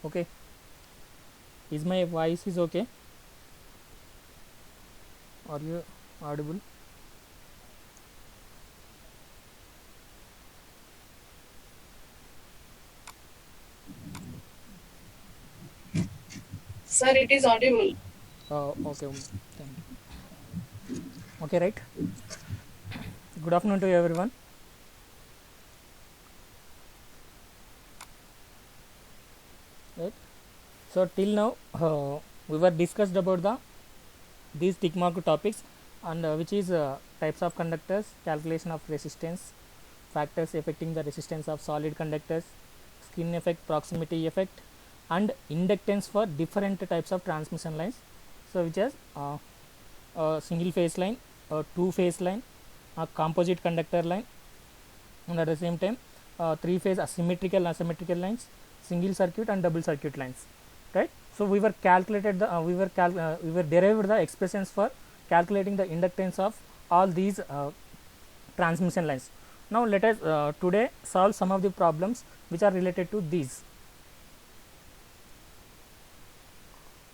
Okay, is my voice is okay? Are you audible? Sir, it is audible. Okay, thank you. Okay, right. Good afternoon to everyone. Right. So till now we were discussed about these tick mark topics, and which is types of conductors, calculation of resistance, factors affecting the resistance of solid conductors, skin effect, proximity effect, and inductance for different types of transmission lines. So which is a single phase line, a two phase line, a composite conductor line, and at the same time three phase asymmetrical asymmetrical lines, single circuit and double circuit lines, right? So we were calculated the we were derived the expressions for calculating the inductance of all these transmission lines. Now let us today solve some of the problems which are related to these.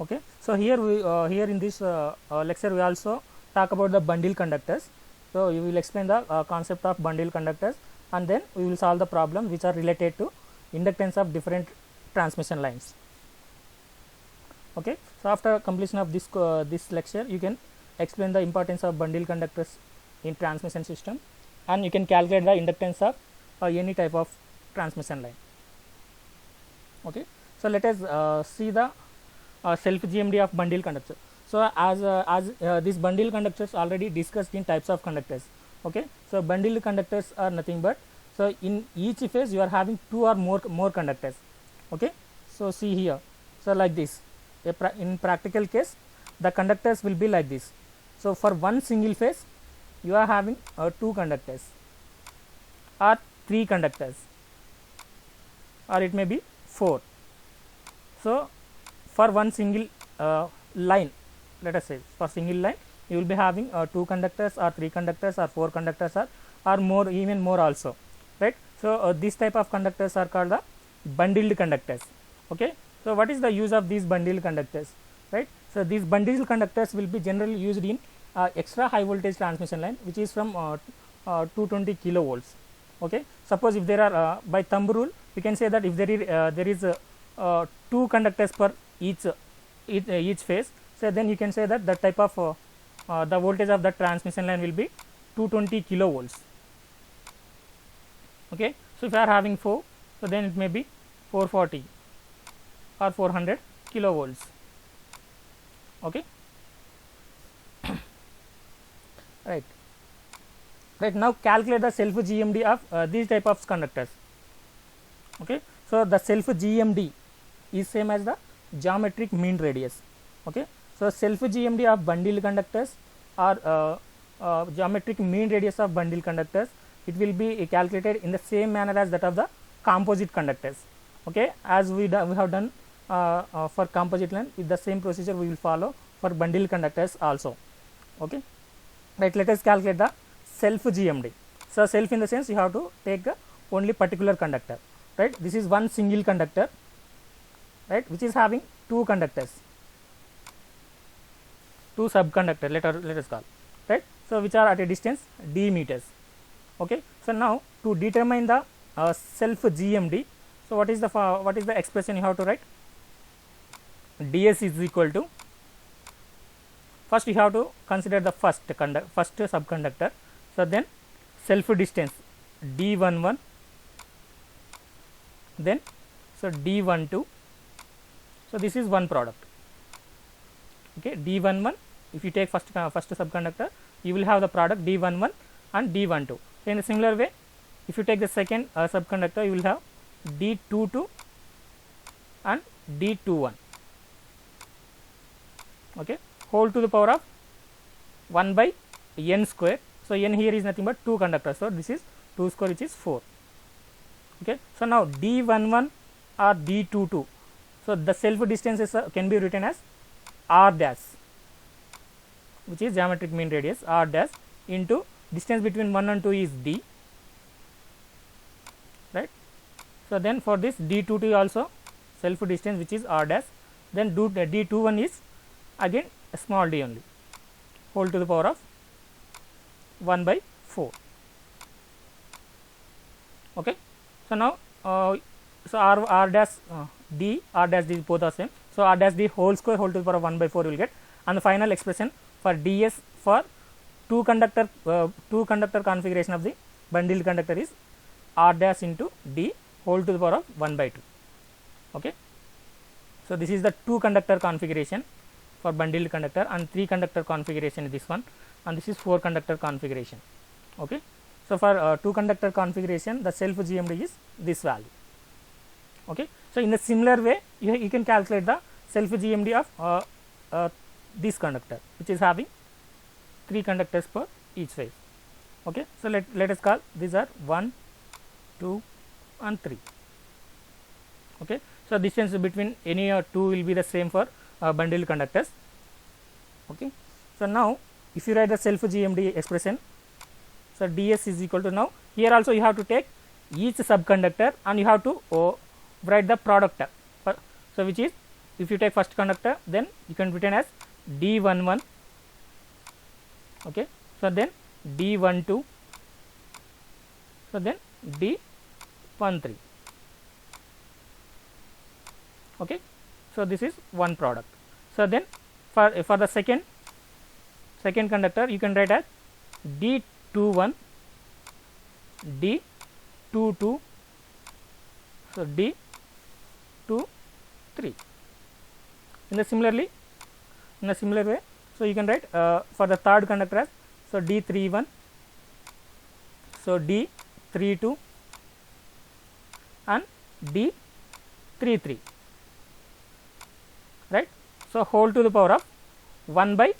Okay, so here in this lecture we also talk about the bundle conductors. So you will explain the concept of bundle conductors, and then we will solve the problems which are related to inductance of different transmission lines. Okay, so after completion of this lecture, you can explain the importance of bundle conductors in transmission system, and you can calculate the inductance of any type of transmission line. Okay, so let us see the self GMD of bundle conductor. So as these bundle conductors already discussed in types of conductors. Okay, so bundle conductors are nothing but, so in each phase you are having two or more conductors. Okay, so see here, so like this, in practical case the conductors will be like this. So for one single phase you are having two conductors or three conductors, or it may be four. So for one single line, let us say for single line you will be having two conductors or three conductors or four conductors, or more, even more also, right? So this type of conductors are called the bundled conductors. Okay, so what is the use of these bundled conductors, right? So these bundled conductors will be generally used in extra high voltage transmission line, which is from 220 kilovolts. Okay, suppose if there are by thumb rule we can say that if there is two conductors per each phase, so then you can say that the type of the voltage of the transmission line will be 220 kilovolts. Okay, so if you are having 4, so then it may be 440 or 400 kilovolts. Okay, right. Right, now calculate the self GMD of these type of conductors. Okay, so the self GMD is same as the geometric mean radius. Okay, so self GMD of bundle conductors or geometric mean radius of bundle conductors, it will be calculated in the same manner as that of the composite conductors. Okay, as we have done for composite line, with the same procedure we will follow for bundle conductors also. Okay, right, let us calculate the self GMD. So self in the sense you have to take only particular conductor, right? This is one single conductor, right, which is having two conductors, two subconductor, let us call, right? So which are at a distance d meters. Okay, so now to determine the self GMD, so what is the expression you have to write? ds is equal to, first you have to consider the first subconductor, so then self distance d11, then so d12, so this is one product. Okay, d11, if you take first subconductor, you will have the product d11 and d12. So in a similar way, if you take the second subconductor, you will have d22 and d21. Okay, whole to the power of 1 by n square. So n here is nothing but two conductors, so this is 2 square, which is 4. Okay, so now d11 or d22, so the self distance is can be written as r dash, which is geometric mean radius, r dash into distance between 1 and 2 is d, right? So then for this d22 also self distance which is r dash, then d21 is again a small d only, whole to the power of 1 by 4. Okay. So now so r dash d both are same, so r dash d whole square whole to the power of 1 by 4 you will get, and the final expression for ds for two conductor configuration of the bundled conductor is r dash into d whole to the power of 1 by 2. Okay. So this is the two conductor configuration for bundled conductor, and three conductor configuration is this one, and this is four conductor configuration. Okay. So for two conductor configuration, the self GMD is this value. Okay. So in a similar way, you can calculate the self GMD of this conductor, which is having three conductors per each phase. Okay. So let us call these are 1, 2 and 3. Okay. So distance between any two will be the same for bundled conductors. Okay. So now if you write the self GMD expression, so ds is equal to, now here also you have to take each subconductor and you have to write the product term. So which is, if you take first conductor, then you can written as d11. Okay. So then d12, so then d13. Okay. So this is one product. So then for the second conductor, you can write as d21, d22, so d23. In a similar way, so you can write for the third conductor as, so d31, so d32 and d33, right. So whole to the power of 1 by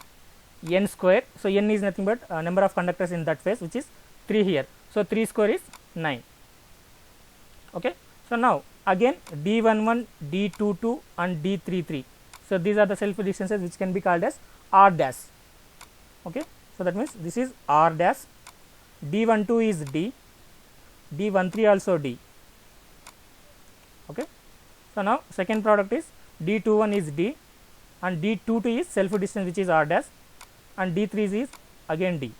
n square. So n is nothing but number of conductors in that phase, which is 3 here. So 3 square is 9. Okay. So now again d11, d22 and d33. So these are the self distances which can be called as r dash. Okay. So that means this is r dash, d12 is d, d13 also d. Okay. So now second product is d21 is d, and d22 is self distance which is r dash, and d3 is again d.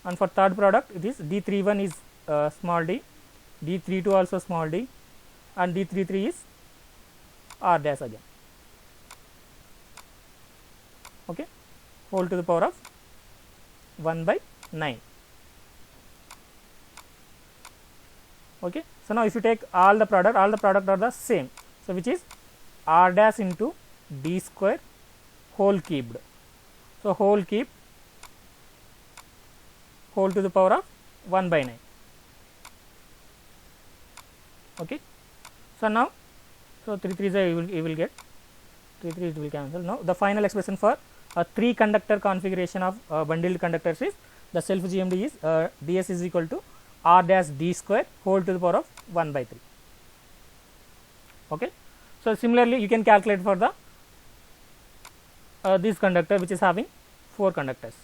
And for third product, it is d31 is small d, d32 also small d, and d33 is r dash again. Okay. Whole to the power of 1 by 9. Okay. So now if you take all the product are the same. So which is r dash into d square whole cubed. So whole cube whole to the power of 1 by 9. Okay. So now, so 3 3s you will get 3 3s will cancel. Now the final expression for a three conductor configuration of bundled conductors is, the self GMD is ds is equal to r dash d square whole to the power of 1 by 3. Okay. So similarly you can calculate for the this conductor which is having four conductors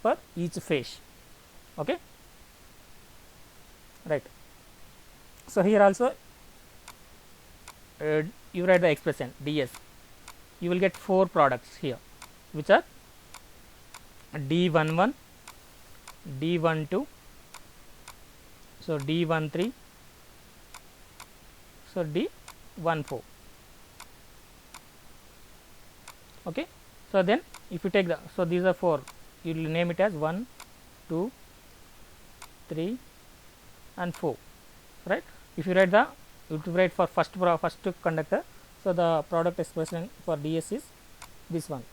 per each phase. Okay. Right. So here also you write the expression ds, you will get four products here which are d11, d12, so d13, so d14. Okay. So then if you take the, so these are four, you will name it as 1, 2, 3 and 4, right. If you write for first conductor, so the product expression for ds is this one.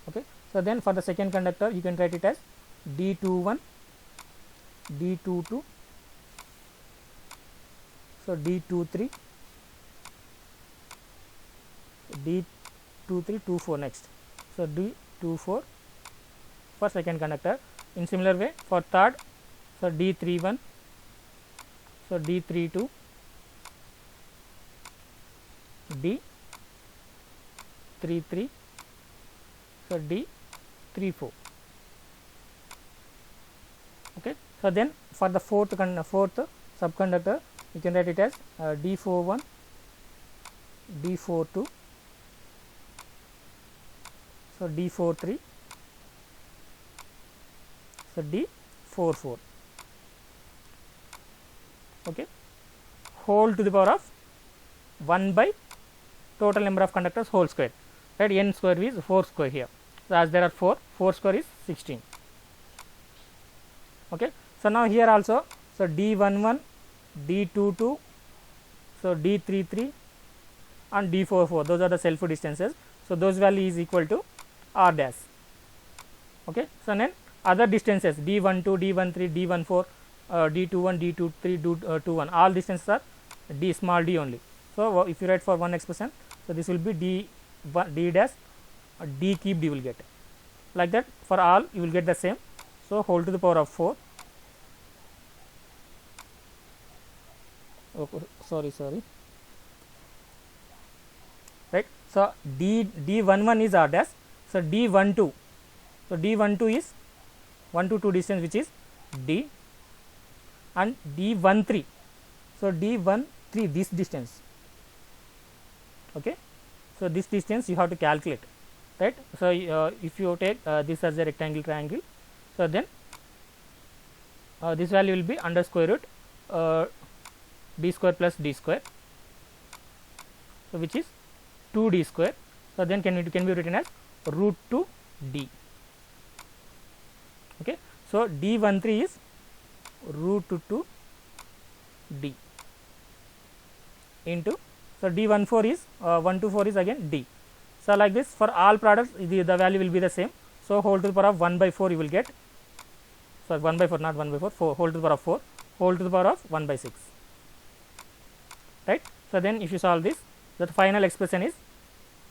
Okay. So then for the second conductor you can write it as d21, d22, so d23, d23, 24 next, so d24 for second conductor. In similar way for third, so d31, so d32, d33, so d34. Okay. So then for the fourth subconductor, you can write it as D41, D42, so D43, so D44, okay, whole to the power of 1 by total number of conductors whole square, right? N square is 4 square here. So as there are 4 square is 16. Okay. So now here also, so D11, D22, so D33 and D44, those are the self distances. So those value is equal to R dash. Okay. So then other distances D12, D13, D14, D21, D23, D21, all distances are D small d only. So if you write for one expression, so this will be D dash D cubed you will get, like that for all you will get the same. So whole to the power of 4. Okay, sorry, right. So D11 is R dash, so D12, so D12 is 1 to 2 distance, which is D, and D13, so D13 this distance, okay. So this distance you have to calculate, right. So if you take this as a rectangle triangle, so then this value will be under square root d square plus d square, so which is 2d square. So then can be written as root 2 d, okay. So D13 is root 2 d into, so D14 is 1 to 4 is again d. So like this for all products the value will be the same. So whole to the power of 1 by 4 you will get, sorry 1 by 4 not 1 by 4, 4 whole to the power of 4 whole to the power of 1 by 6, right. So then if you solve this, the final expression is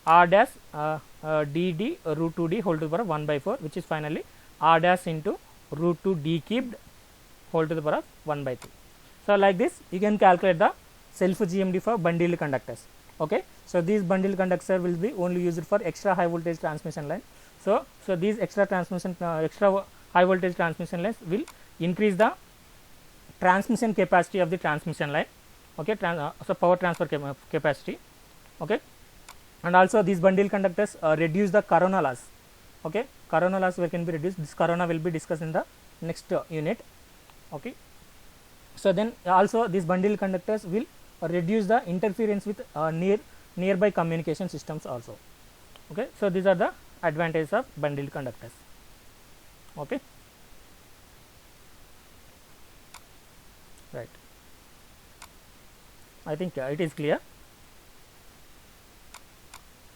R dash dd root 2 d whole to the power of 1 by 4, which is finally R dash into root 2 d cubed whole to the power of 1 by 3. So like this you can calculate the self GMD for bundled conductors, okay. So these bundled conductors will be only used for extra high voltage transmission line. So these extra high voltage transmission lines will increase the transmission capacity of the transmission line, okay. So power transfer capacity, okay. And also these bundled conductors reduce the corona loss, okay. Corona loss can be reduced. This corona will be discussed in the next unit, okay. So then also these bundled conductors will reduce the interference with nearby communication systems also, okay. So these are the advantages of bundled conductors, okay, right. I think it is clear.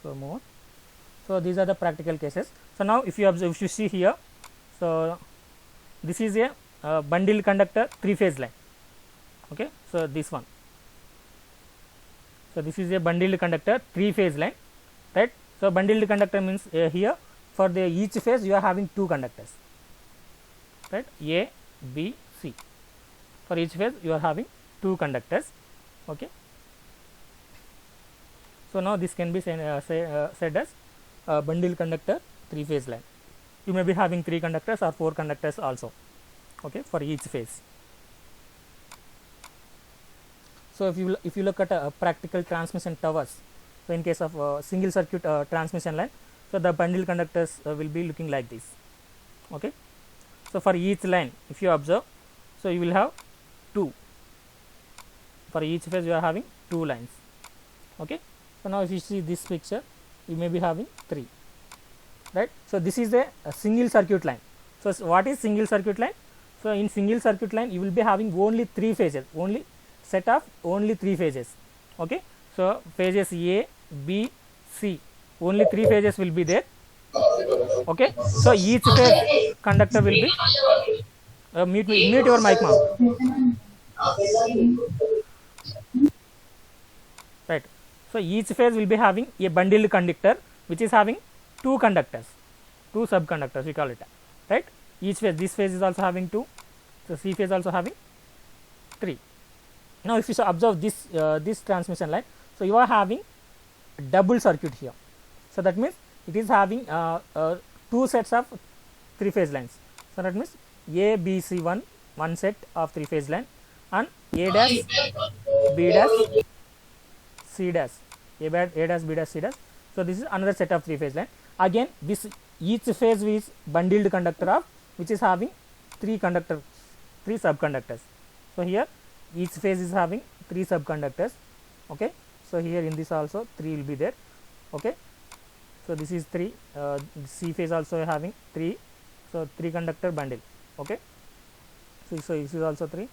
So more. So these are the practical cases. So now if you observe, if you see here, so this is a bundled conductor 3-phase line, okay. So this one, so this is a bundled conductor 3-phase line, right. So bundled conductor means here for the each phase you are having 2 conductors, right, A, B, C. For each phase you are having 2 conductors, okay. So now this can be said as bundled conductor 3-phase line. You may be having 3 conductors or 4 conductors also, okay, for each phase. So if you look at a practical transmission towers, so in case of single circuit transmission line, so the bundled conductors will be looking like this, okay. So for each line if you observe, so you will have 2, for each phase you are having 2 lines, okay. So now if you see this picture you may be having 3, right. So this is a single circuit line. So what is single circuit line? So in single circuit line you will be having only 3 phases, only set of only 3 phases, okay. So phases A, B, C, only 3 phases will be there, okay. So each phase conductor will be mute your mic, ma'am, right. So each phase will be having a bundled conductor which is having 2 conductors, 2 subconductors we call it, right. Each phase, this phase is also having 2, so C phase also having 3. Now if you observe this this transmission line, so you are having double circuit here. So that means it is having 2 sets of 3-phase lines. So that means A, B, C, one set of 3-phase line, and A dash, B dash, C dash, A dash, B dash, C dash. So this is another set of three phase line. Again, this each phase is bundled conductor of which is having three subconductors. So here each phase is having three subconductors. Okay, so here in this also three will be there. Okay, so this is three. C phase also having three, so three conductor bundle. Okay, so this is also three,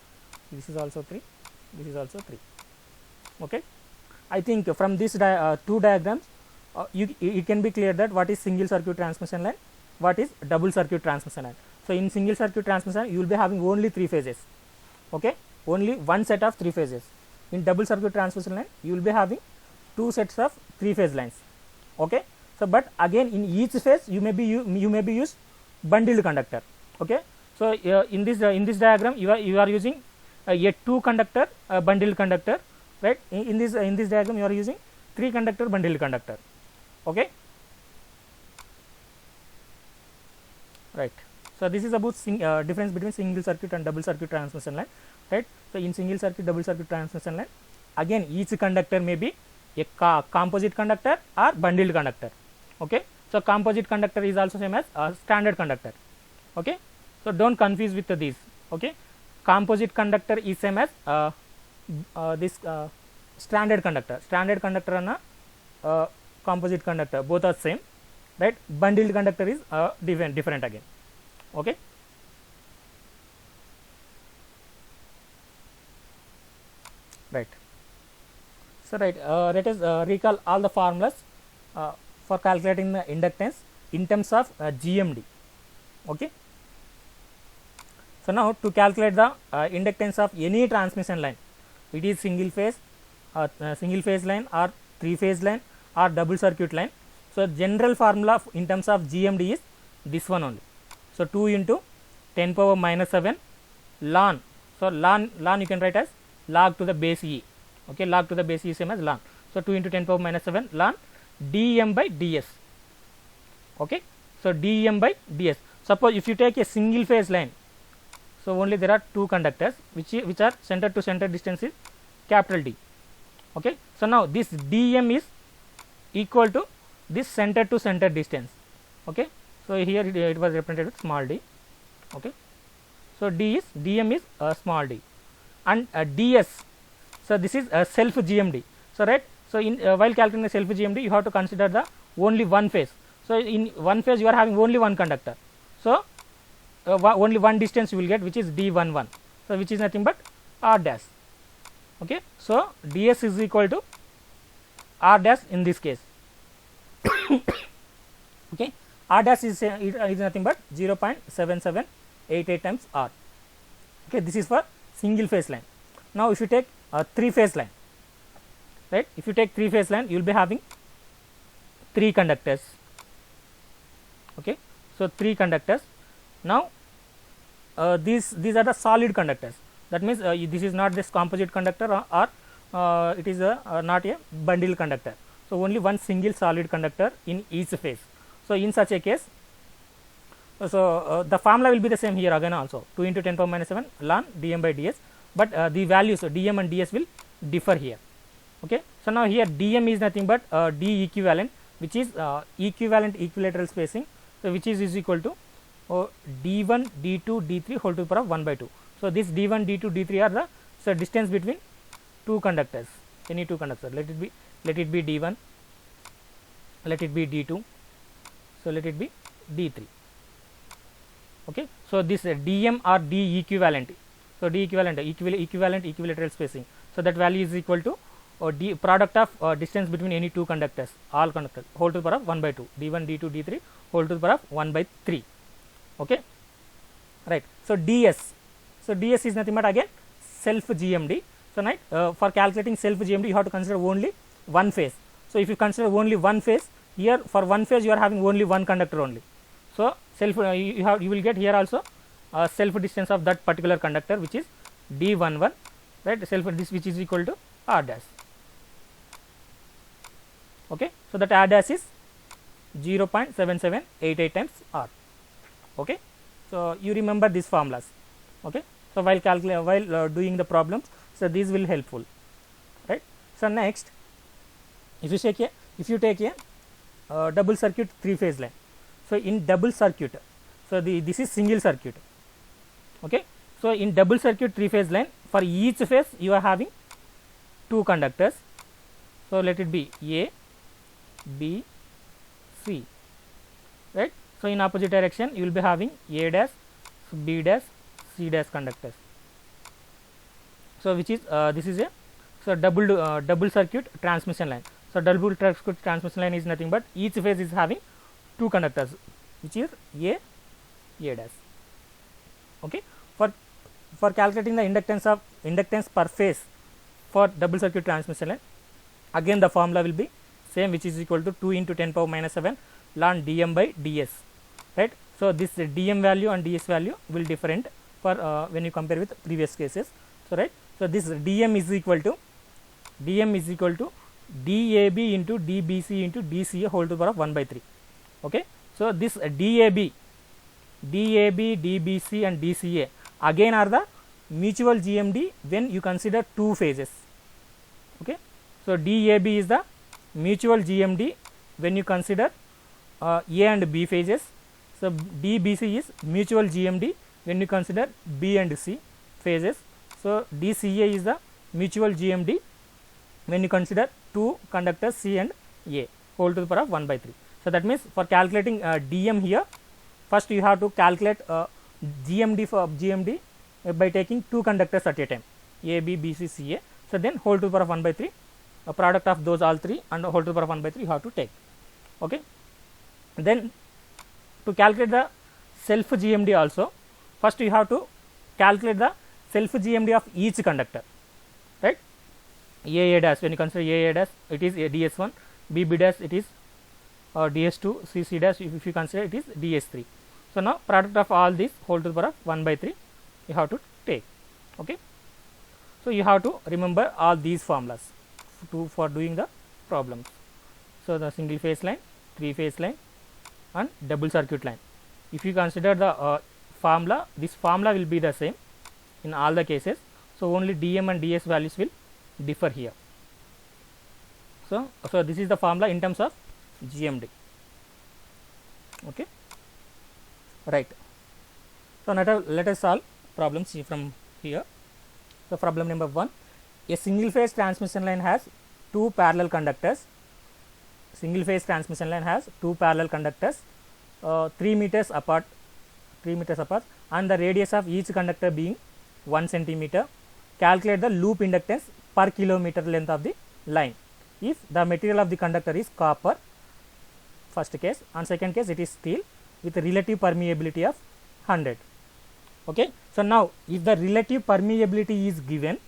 this is also three, this is also three. Okay, I think from this two diagrams you can be clear that what is single circuit transmission line, what is double circuit transmission line. So in single circuit transmission you will be having only three phases. Okay, only one set of three phases. In double circuit transmission line you will be having two sets of three phase lines. Okay, so but again in each phase you may be use bundled conductor. Okay, so in this diagram you are using a two conductor bundled conductor, right? In this diagram you are using three conductor bundled conductor. Okay, right. So this is about difference between single circuit and double circuit transmission line, right? So in single circuit, double circuit transmission line, again each conductor may be a composite conductor or bundled conductor. Okay, so composite conductor is also same as standard conductor. Okay, so don't confuse with these. Okay, composite conductor is same as this standard conductor. Standard conductor and composite conductor both are same, right? Bundled conductor is different again. Okay, right. So right, let us recall all the formulas for calculating the inductance in terms of GMD. Okay, so now to calculate the inductance of any transmission line, it is single phase line or three phase line or double circuit line. So general formula in terms of GMD is this one only. So 2 into 10 power minus 7 ln. So ln you can write as log to the base e. Okay, log to the base e is same as ln. So 2 into 10 power minus 7 ln dm by ds. Okay, so dm by ds. Suppose if you take a single phase line, so only there are two conductors which are center to center distance is capital D. Okay, so now this dm is equal to this center to center distance. Okay, so here it was represented with small d. Okay, so dm is small d and ds. So this is self GMD. So right, so in while calculating the self GMD you have to consider the only one phase. So in one phase you are having only one conductor. So only one distance you will get, which is d11. So which is nothing but r dash. Okay, so ds is equal to r dash in this case. Okay, r dash is nothing but 0.7788 times r. Okay, this is for single phase line. Now if you take a three phase line, right? If you take three phase line you will be having three conductors. Okay, so three conductors. Now these are the solid conductors. That means this is not this composite conductor or it is not a bundle conductor. So only one single solid conductor in each phase. So in such a case, so the formula will be the same here again also, 2 into 10 power minus 7 ln dm by ds, but the values dm and ds will differ here. Okay, so now here dm is nothing but d equivalent, which is equivalent equilateral spacing, so which is equal to d1 d2 d3 whole to the power of 1 by 2. So this d1 d2 d3 are the distance between two conductors, any two conductors. Let it be d1, let it be d2, so let it be d3. Okay, so this dm or d equivalent, so d equivalent equilateral spacing, so that value is equal to d product of distance between any two conductors, all conductors, whole to the power of 1 by 2, d1 d2 d3 whole to the power of 1 by 3. Okay, right. So ds is nothing but again self GMD. So right, for calculating self GMD you have to consider only one phase. So if you consider only one phase, here for one phase you are having only one conductor only. So self you will get here also self distance of that particular conductor, which is d11, right? Self this which is equal to r dash. Okay, so that r dash is 0.7788 times r. Okay, so you remember these formulas. Okay, So while doing the problems, so these will helpful, right? So next, if you take a double circuit 3-phase line, so in double circuit, so this is single circuit, okay. So in double circuit 3-phase line, for each phase you are having 2 conductors, so let it be A, B, C, right? So in opposite direction you will be having A dash, B dash, C dash conductors. So which is this is a double circuit transmission line. So double circuit transmission line is nothing but each phase is having 2 conductors, which is A dash. Okay. For calculating the inductance per phase for double circuit transmission line, again the formula will be same, which is equal to 2 into 10 power minus 7 ln dm by ds, right? So this dm value and ds value will different for when you compare with previous cases. So right, so this dm is equal to dab into dbc into dca whole to the power of 1 by 3. Okay. So this dab, dbc and dca again are the mutual GMD when you consider 2 phases. Okay. So dab is the mutual GMD when you consider A and B phases. So dbc is mutual GMD when you consider B and C phases. So dca is the mutual GMD when you consider 2 conductors C and A whole to the power of 1 by 3. So that means for calculating dm here, first you have to calculate GMD for GMD by taking 2 conductors at a time, A, B, B, C, C, A. So then whole to the power of 1 by 3, a product of those all 3 and whole to the power of 1 by 3 you have to take. Okay. Then to calculate the self GMD also, first you have to calculate the self GMD of each conductor, right? A dash, when you consider A dash, it is DS1, B dash, it is DS2, C dash, if you consider it is DS3. So now product of all these whole to the power of 1 by 3 you have to take. Okay. So you have to remember all these formulas for doing the problems. So the single phase line, 3-phase line and double circuit line. If you consider the formula, this formula will be the same in all the cases. So only dm and ds values will differ here. So this is the formula in terms of GMD. Okay. Right. So let us solve problems from here. So problem number 1, a single phase transmission line has 2 parallel conductors. Single phase transmission line has 2 parallel conductors 3 meters apart, and the radius of each conductor being 1 centimeter. Calculate the loop inductance per kilometer length of the line if the material of the conductor is copper, first case, and second case it is steel with relative permeability of 100. Okay. So now if the relative permeability is given,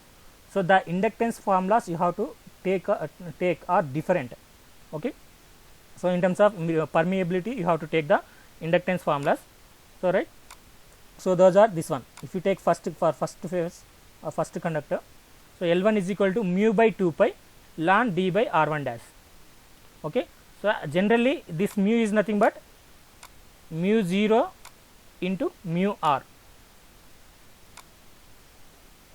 so the inductance formulas you have to take are different. Okay. So in terms of permeability you have to take the inductance formulas. So right, so those are this one. If you take first phase first conductor, so L1 is equal to mu by 2 pi ln d by r1 dash. Okay. So generally this mu is nothing but mu 0 into mu r,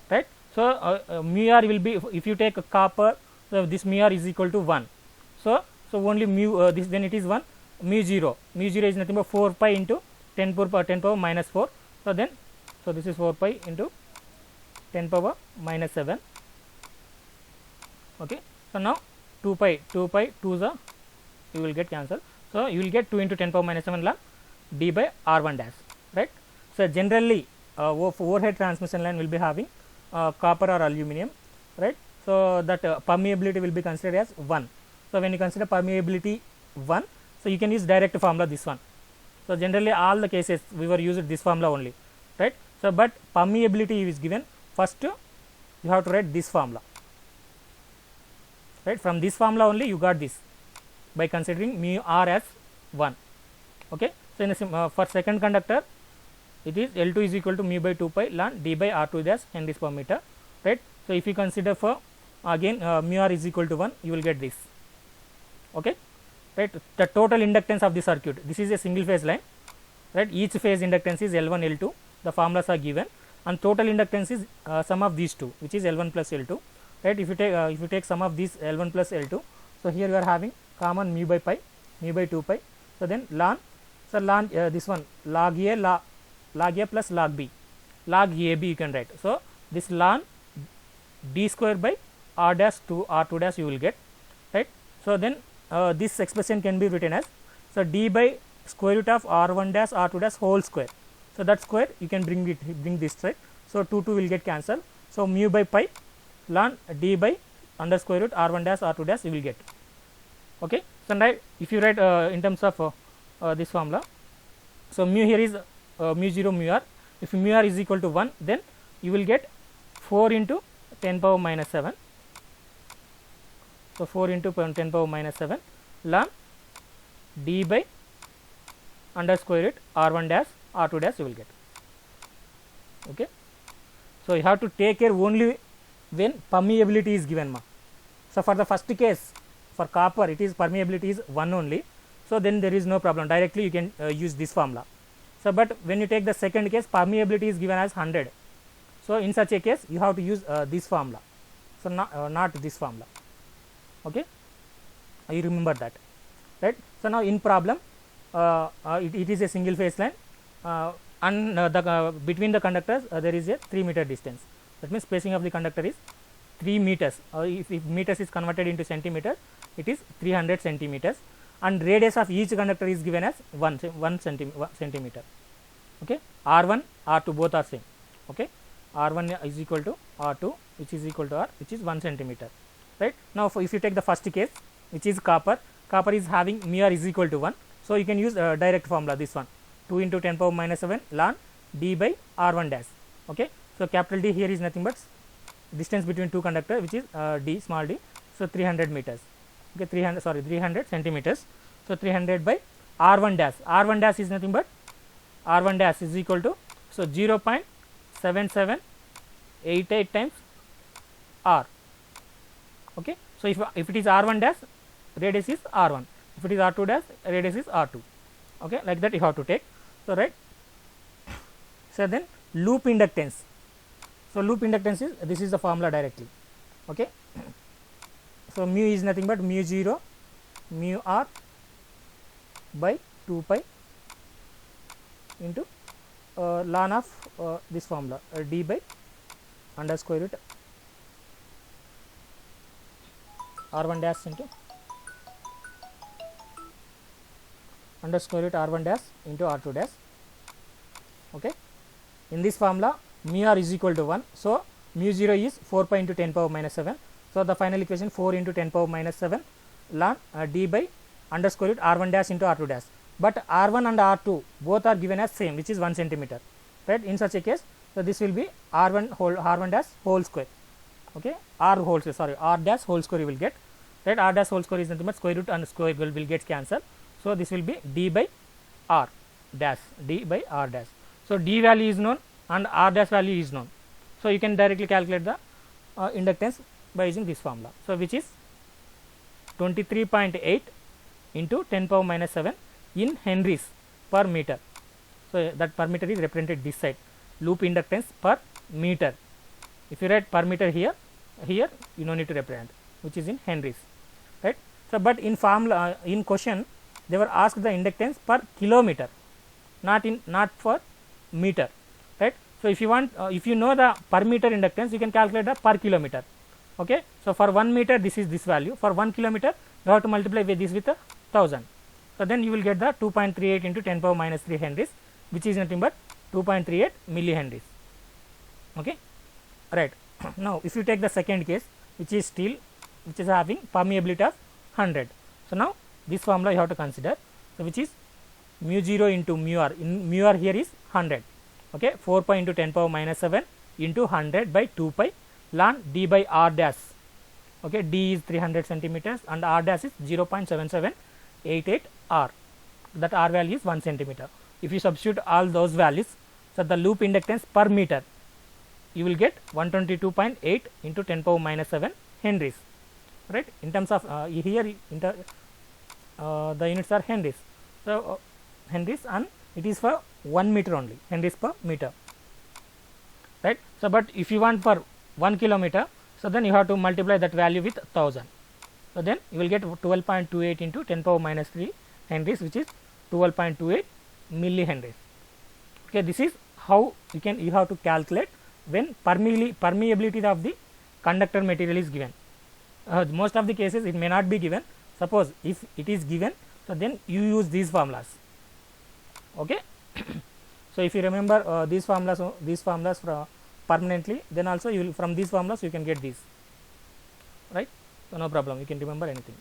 right. So mu r will be, if you take a copper, so this mu r is equal to 1. So only mu this, when it is 1, mu 0 is nothing but 4 pi into 10 power minus 4. So then, so this is 4 pi into 10 power minus 7. Okay. So now 2 pi 2's are you will get cancelled. So you will get 2 into 10 power minus 7 ln d by r1 dash, right. So generally overhead transmission line will be having copper or aluminum, right. So that permeability will be considered as 1. So when you consider permeability 1, so you can use direct formula this one. So generally all the cases we were using this formula only, right. So but permeability is given, first you have to write this formula, right. From this formula only you got this by considering mu r as 1. Okay. So in for second conductor it is L2 is equal to mu by 2 pi ln d by r2 dash Henry per meter, right. So if you consider for again mu r is equal to 1, you will get this. Okay. Right. The total inductance of the circuit, this is a single phase line, right. Each phase inductance is L1 L2, the formulas are given, and total inductance is sum of these two, which is L1 plus L2, right. If you take sum of these L1 plus L2, so here you are having common mu by pi, mu by 2 pi. So then ln, so ln this one log A, log A plus log B, log AB you can write. So this ln d square by r dash to r2 dash you will get, right. So then this expression can be written as, so d by square root of r1 dash r2 dash whole square. So that square you can bring this side. So 2 will get cancelled. So mu by pi ln d by under square root r1 dash r2 dash you will get. Okay. So now if you write in terms of this formula, so mu here is mu 0 mu r. If mu r is equal to 1, then you will get 4 into 10 power minus 7. So 4 into 10 power minus 7 ln d by under square root r1 dash r2 dash you will get. Okay. So you have to take care only when permeability is given, ma. So for the first case, for copper it is permeability is 1 only, so then there is no problem, directly you can use this formula. So but when you take the second case, permeability is given as 100, so in such a case you have to use this formula, so not this formula. Okay, you remember that, right. So now in problem it is a single phase line, and between the conductors there is a 3 meter distance. That means spacing of the conductor is 3 meters. If meters is converted into centimeter, it is 300 centimeters, and radius of each conductor is given as 1 centimeter. Okay, R1, R2 both are same. Okay, R1 is equal to R2, which is equal to R, which is 1 centimeter. Right. Now if you take the first case, which is copper is having mu r is equal to 1, so you can use direct formula, this one, 2 into 10 power minus 7 ln d by r1 dash. Okay. So capital D here is nothing but distance between two conductors, which is d, small d, so 300 meters. Okay, 300 centimeters. So 300 by r1 dash. R1 dash is nothing but r1 dash is equal to, so 0.7788 times r. Okay. So if it is r1 dash, radius is r1. If it is r2 dash, radius is r2. Okay, like that you have to take. So right. So then loop inductance. So loop inductance is, this is the formula directly. Okay. So mu is nothing but mu 0 mu r by 2 pi into ln of this formula d by under square root r1 dash into under square root r1 dash into r2 dash. Okay. In this formula mu r is equal to 1, so mu 0 is 4 pi into 10 power minus 7. So the final equation 4 into 10 power minus 7 ln d by under square root r1 dash into r2 dash, but r1 and r2 both are given as same, which is 1 centimeter, right. In such a case, so this will be r1 dash whole square. Okay, r dash whole square you will get, right. R dash whole square is nothing but square root and square will get cancelled, so this will be d by r dash, d by r dash. So d value is known and r dash value is known, so you can directly calculate the inductance by using this formula. So which is 23.8 into 10 power minus 7 in henries per meter. So that per meter is represented this side, loop inductance per meter. If you write per meter here you no need to represent, which is in henries, right. So but in formula, in question they were asked the inductance per kilometer, not for meter, right. So if you want, if you know the per meter inductance, you can calculate the per kilometer. Okay. So for 1 meter this is this value, for 1 kilometer you have to multiply with this with 1000. So then you will get the 2.38 into 10 power minus 3 henries, which is nothing but 2.38 millihenries. Okay, right. Now if you take the second case, which is steel, which is having permeability of 100. So now this formula you have to consider, so which is mu 0 into mu r. In mu r here is 100. Okay, 4 pi into 10 power minus 7 into 100 by 2 pi ln d by r dash. Okay, d is 300 centimeters and r dash is 0.7788 r. That r value is 1 centimeter. If you substitute all those values, so the loop inductance per meter you will get 122.8 into 10 power minus 7 henries, right. In terms of here the units are henries. So henries, and it is for 1 meter only, henries per meter. right. So, but if you want for 1 kilometer, so then you have to multiply that value with 1000. So, then you will get 12.28 into 10 power minus 3 henries, which is 12.28 millihenries. Okay, this is how you have to calculate when permeability of the conductor material is given. Most of the cases it may not be given. Suppose if it is given, so then you use these formulas. Okay. So, if you remember these formulas for permanently, then also you will, from these formulas you can get these, right. So, no problem, you can remember anything.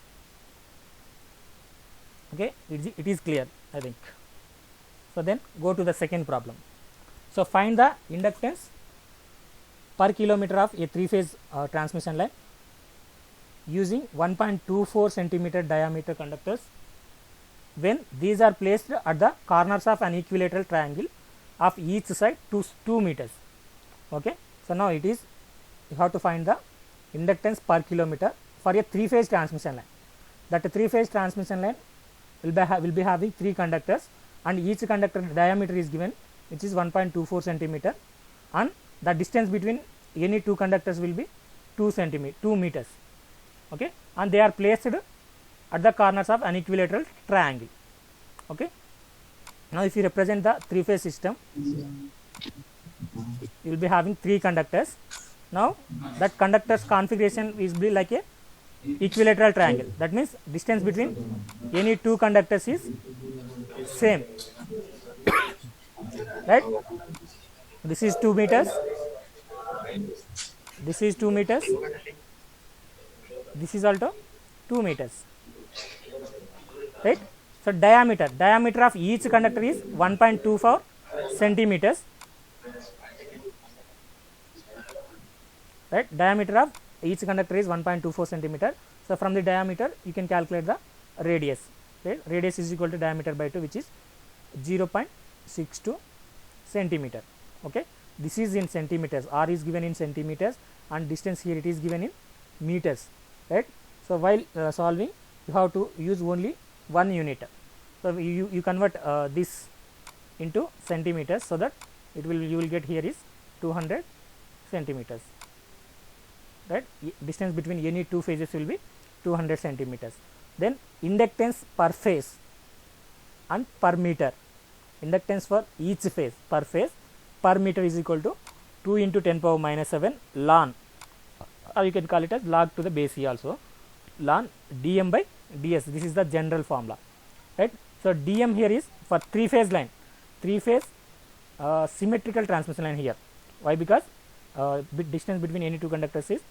Okay, it is clear, I think. So, then go to the second problem. So, find the inductance per kilometer of a 3-phase transmission line using 1.24 centimeter diameter conductors when these are placed at the corners of an equilateral triangle of each side to 2 meters. Okay. So, now it is you have to find the inductance per kilometer for a 3-phase transmission line. That 3-phase transmission line will be having 3 conductors, and each conductor diameter is given, which is 1.24 centimeter, and the distance between any 2 conductors will be 2 meters. Okay. And they are placed at the corners of an equilateral triangle. Okay. Now, if you represent the 3-phase system, you will be having 3 conductors. Now, that conductors configuration is be like a equilateral triangle. That means distance between any 2 conductors is same, right. This is 2 meters, this is 2 meters, this is also 2 meters, right. So, diameter of each conductor is 1.24 centimeters, right. Diameter of each conductor is 1.24 centimeter. So, from the diameter you can calculate the radius, right. Radius is equal to diameter by 2, which is 0.62 centimeter. Okay. This is in centimeters, r is given in centimeters, and distance here it is given in meters, right. So, while solving, you have to use only one unit. So, you convert this into centimeters, so that you will get here is 200 centimeters, right. Distance between any 2 phases will be 200 centimeters. Then inductance per phase and per meter. Inductance for each phase per phase per meter is equal to 2 into 10 power minus 7 ln, or you can call it as log to the base e also, ln dm by ds. This is the general formula, right. So, dm here is for 3-phase line, 3-phase symmetrical transmission line here. Why? Because distance between any 2 conductors is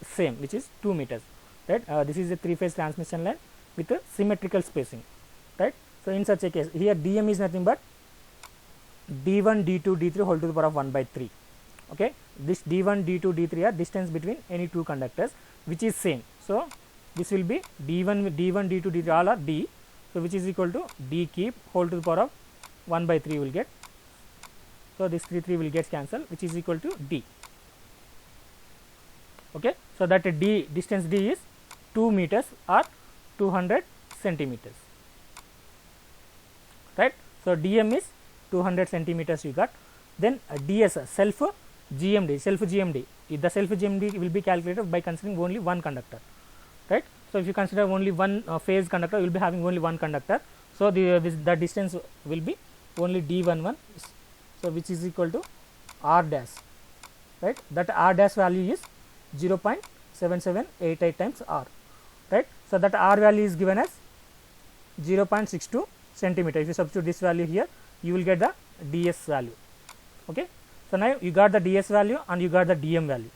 same, which is 2 meters, right. This is a 3-phase transmission line with a symmetrical spacing, right. So, in such a case, here dm is nothing but d1 d2 d3 whole to the power of 1 by 3. Okay. This d1 d2 d3 are distance between any 2 conductors, which is same. So, this will be d1 d2 d3 all are d. So, which is equal to d cube whole to the power of 1 by 3 will get. So, this 3 will get cancelled, which is equal to d. Okay. So, that d distance d is 2 meters or 200 centimeters, right. So, dm is 200 centimeters you got. Then ds self GMD, the self GMD will be calculated by considering only one conductor, right. So, if you consider only one phase conductor, you will be having only one conductor. So, the distance will be only d11, so which is equal to r dash, right. That r dash value is 0.7788 times r, right. So, that r value is given as 0.62 centimeter. If you substitute this value here, you will get the ds value. Okay. So, now you got the ds value and you got the dm value.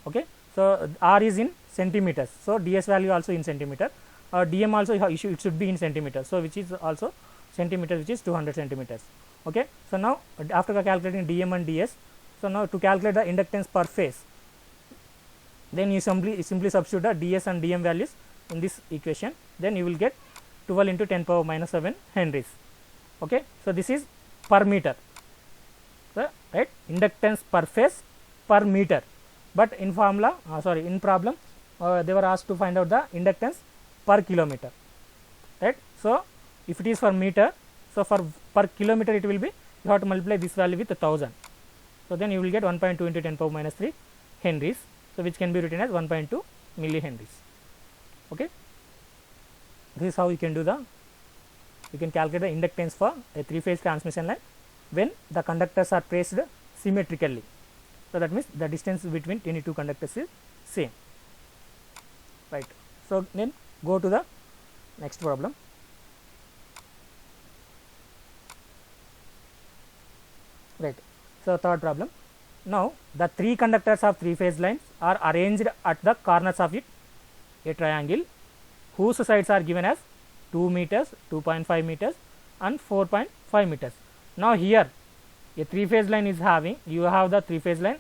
Okay. So, r is in centimeters. So, ds value also in centimeter, dm also it should be in centimeters. So, which is also centimeters, which is 200 centimeters. Okay. So, now after calculating dm and ds, so now to calculate the inductance per phase, then you simply substitute the ds and dm values in this equation, then you will get 12 into 10 power minus 7 henries. Okay. So, this is per meter, so, right, inductance per phase per meter, but in formula in problem they were asked to find out the inductance per kilometer, right. So, if it is for meter, so for per kilometer it will be, you have to multiply this value with 1000, So then you will get 1.2 into 10 power minus 3 henries, so which can be written as 1.2 millihenries. Okay, this is how you can do you can calculate the inductance for a 3-phase transmission line when the conductors are placed symmetrically. So that means the distance between any two conductors is same, right. So then go to the next problem. Right. So third problem. Now the 3 conductors of 3-phase lines are arranged at the corners of a triangle whose sides are given as 2 meters, 2.5 meters and 4.5 meters. Now here a 3-phase line is having, you have the 3-phase line,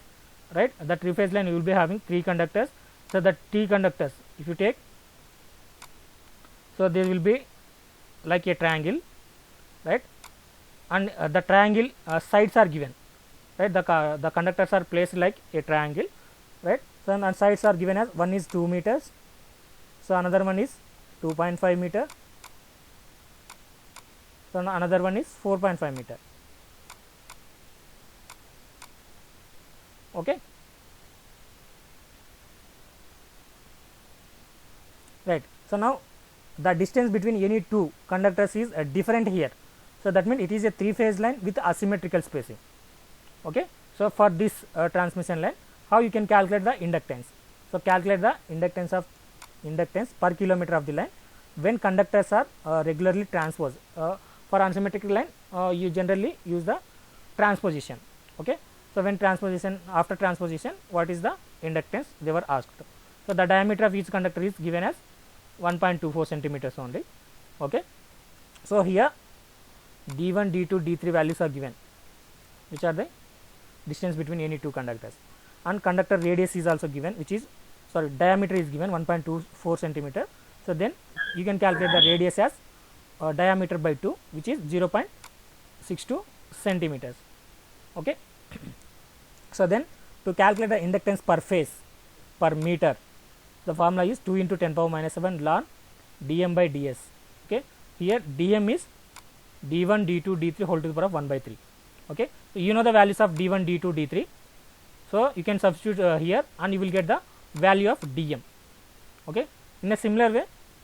right. The 3-phase line you will be having 3 conductors. So the T conductors, if you take, so there will be like a triangle, right, and the triangle sides are given, right. The conductors are placed like a triangle, right. So and sides are given as, one is 2 meters, so another one is 2.5 meter, so another one is 4.5 meter. Okay, right. So now the distance between any two conductors is different here. So that means it is a 3-phase line with asymmetrical spacing. Okay, so for this transmission line, how you can calculate the inductance? So calculate the inductance per kilometer of the line when conductors are regularly transposed. For unsymmetrical line, you generally use the transposition. Okay, so when transposition, after transposition, what is the inductance they were asked? So the diameter of each conductor is given as 1.24 centimeters only. Okay, so here D1, D2, D3 values are given, which are the distance between any two conductors, and conductor radius is also given, which is, sorry, diameter is given 1.24 centimeter. So then you can calculate the radius as diameter by 2, which is 0.62 centimeters. Okay, so then to calculate the inductance per phase per meter, the formula is 2 into 10 power minus 7 ln dm by ds. Okay, here dm is d1, d2, d3 whole to the power of 1 by 3. Okay, so you know the values of d1, d2, d3, so you can substitute here and you will get the value of dm. Okay, in a similar way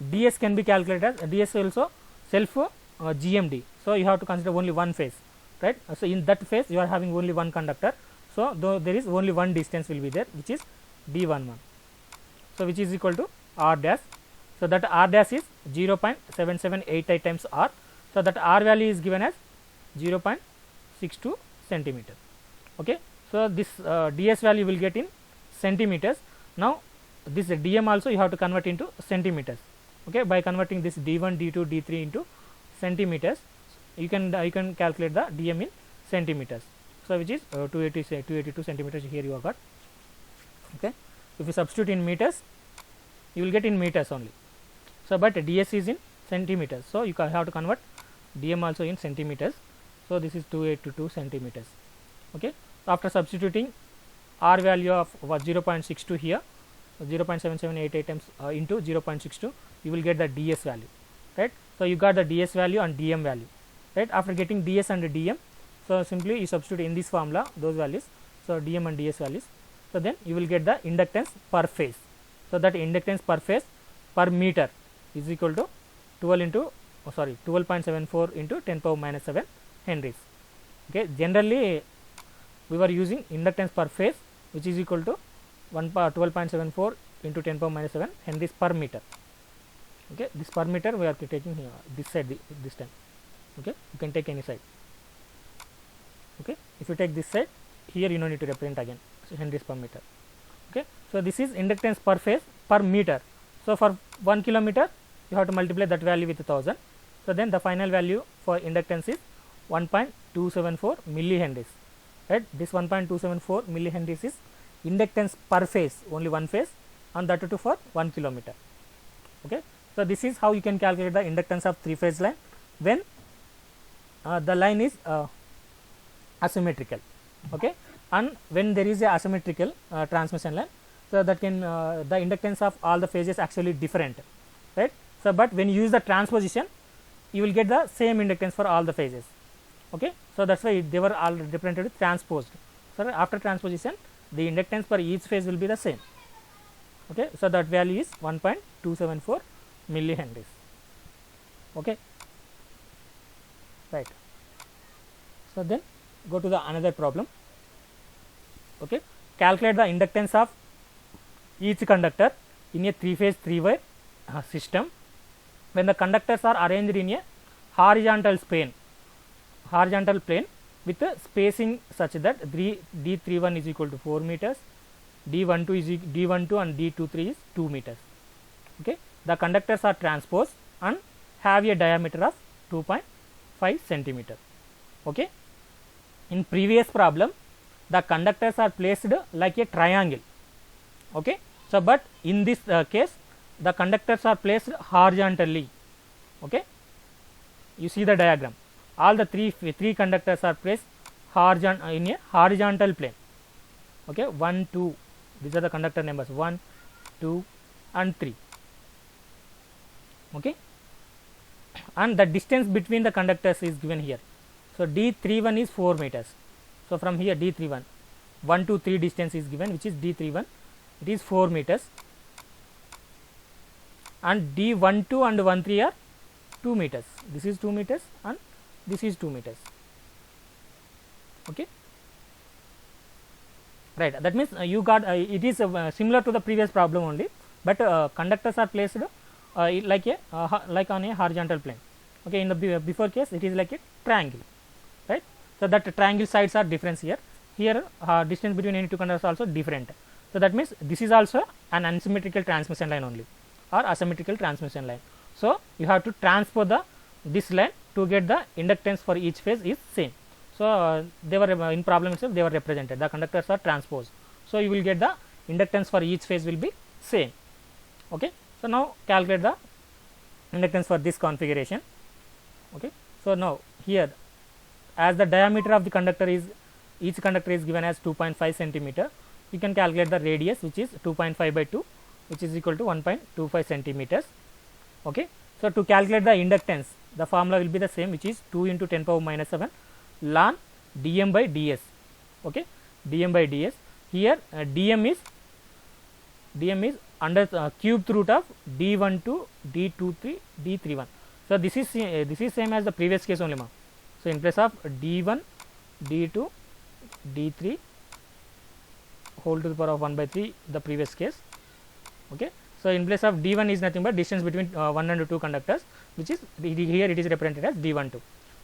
ds can be calculated as ds also self GMD, so you have to consider only one phase, right. So in that phase you are having only one conductor, so though there is only one distance will be there, which is d11, so which is equal to r dash. So that r dash is 0.7788 times r, so that r value is given as 0.62 centimeter. Okay, so this ds value will get in centimeters. Now this dm also you have to convert into centimeters. Okay, by converting this d1, d2, d3 into centimeters, you can calculate the dm in centimeters, so which is 282 centimeters here you have got. Okay, if you substitute in meters, you will get in meters only. So but ds is in centimeters, so you have to convert dm also in centimeters. So this is 282 centimeters. Okay, so after substituting r value of 0.62 here, 0.7788 times into 0.62, you will get the ds value, right. So you got the ds value and dm value, right. After getting ds and dm, so simply you substitute in this formula those values, so dm and ds values, so then you will get the inductance per phase. So that inductance per phase per meter is equal to 12.74 into 10 power minus 7 henries. Okay, generally we were using inductance per phase, which is equal to 12.74 into 10 power minus 7 henries per meter. Okay, this per meter we are taking here, this side this time. Okay, you can take any side. Okay, if you take this side, here you no need to represent again, so henries per meter. Okay, so this is inductance per phase per meter. So for 1 kilometer you have to multiply that value with 1000. So then the final value for inductance is 1.274 millihenries, right. This 1.274 millihenries is inductance per phase, only one phase, and that too for 1 kilometer. Okay, so this is how you can calculate the inductance of 3-phase line when the line is asymmetrical. Okay, and when there is a asymmetrical transmission line, so that can the inductance of all the phases actually different, right. So but when you use the transposition, you will get the same inductance for all the phases. Okay, so that's why they were all represented with transposed. transfer, after transposition the inductance for each phase will be the same. Okay, so that value is 1.274 millihenries. Okay, right. So then go to the another problem. Okay, calculate the inductance of each conductor in a 3-phase 3-wire system when the conductors are arranged in a horizontal plane with a spacing such that D31 is equal to 4 meters, D12 is D12 and D23 is 2 meters. Okay, the conductors are transposed and have a diameter of 2.5 centimeter. Okay, in previous problem the conductors are placed like a triangle. Okay, so but in this case the conductors are placed horizontally. Okay, you see the diagram, all the three conductors are placed in a horizontal plane. Okay, 1 2, these are the conductor numbers 1 2 and 3. Okay, and the distance between the conductors is given here. So D31 is 4 meters. So from here D31 1 to 3 distance is given, which is D31, it is 4 meters, and D12 and 13 are 2 meters. This is 2 meters and this is 2 meters. Okay, right. That means you got it is similar to the previous problem only, but conductors are placed like on a horizontal plane. Okay, in the before case it is like a triangle, right? So that triangle sides are different here. Here distance between any two conductors also different. So that means this is also an unsymmetrical transmission line only, or asymmetrical transmission line. So you have to transpose this line to get the inductance for each phase is same. So they were in problem itself, they were represented, the conductors are transposed. So you will get the inductance for each phase will be same. Okay, so now calculate the inductance for this configuration. Okay, so now here, as the diameter of the conductor is, each conductor is given as 2.5 centimeter, you can calculate the radius, which is 2.5 by 2, which is equal to 1.25 centimeters. Okay, so to calculate the inductance, the formula will be the same, which is 2 into 10 power minus 7 ln dm by ds. Okay, dm by ds. Here dm is under cubed root of d12, d23, d31. So this is same as the previous case only, ma. So in place of d1, d2, d3 whole to the power of 1 by 3, the previous case. Okay, so in place of d1 is nothing but distance between 1 and 2 conductors, which is here it is represented as d12.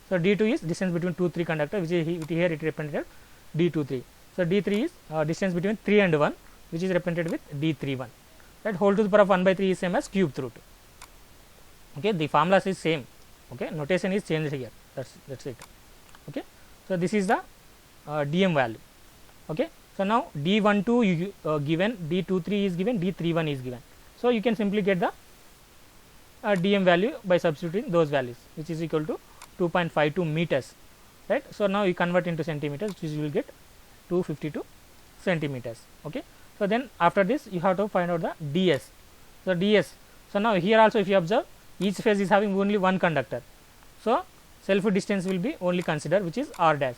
So d2 is distance between 2 3 conductors, which is here it is represented as d23. So d3 is distance between 3 and 1, which is represented with d31. Right, whole to the power of 1 by 3 is same as cube root. Okay, the formulas is same. Okay, notation is changed here. That's it. Okay, so this is the dm value. Okay, so now d12 given, d23 is given, d31 is given. So you can simply get the dm value by substituting those values, which is equal to 2.52 meters. Right, so now you convert into centimeters, which you will get 252 centimeters. Okay, so then after this you have to find out the ds. So ds, so now here also if you observe, each phase is having only one conductor, so self distance will be only considered, which is r dash.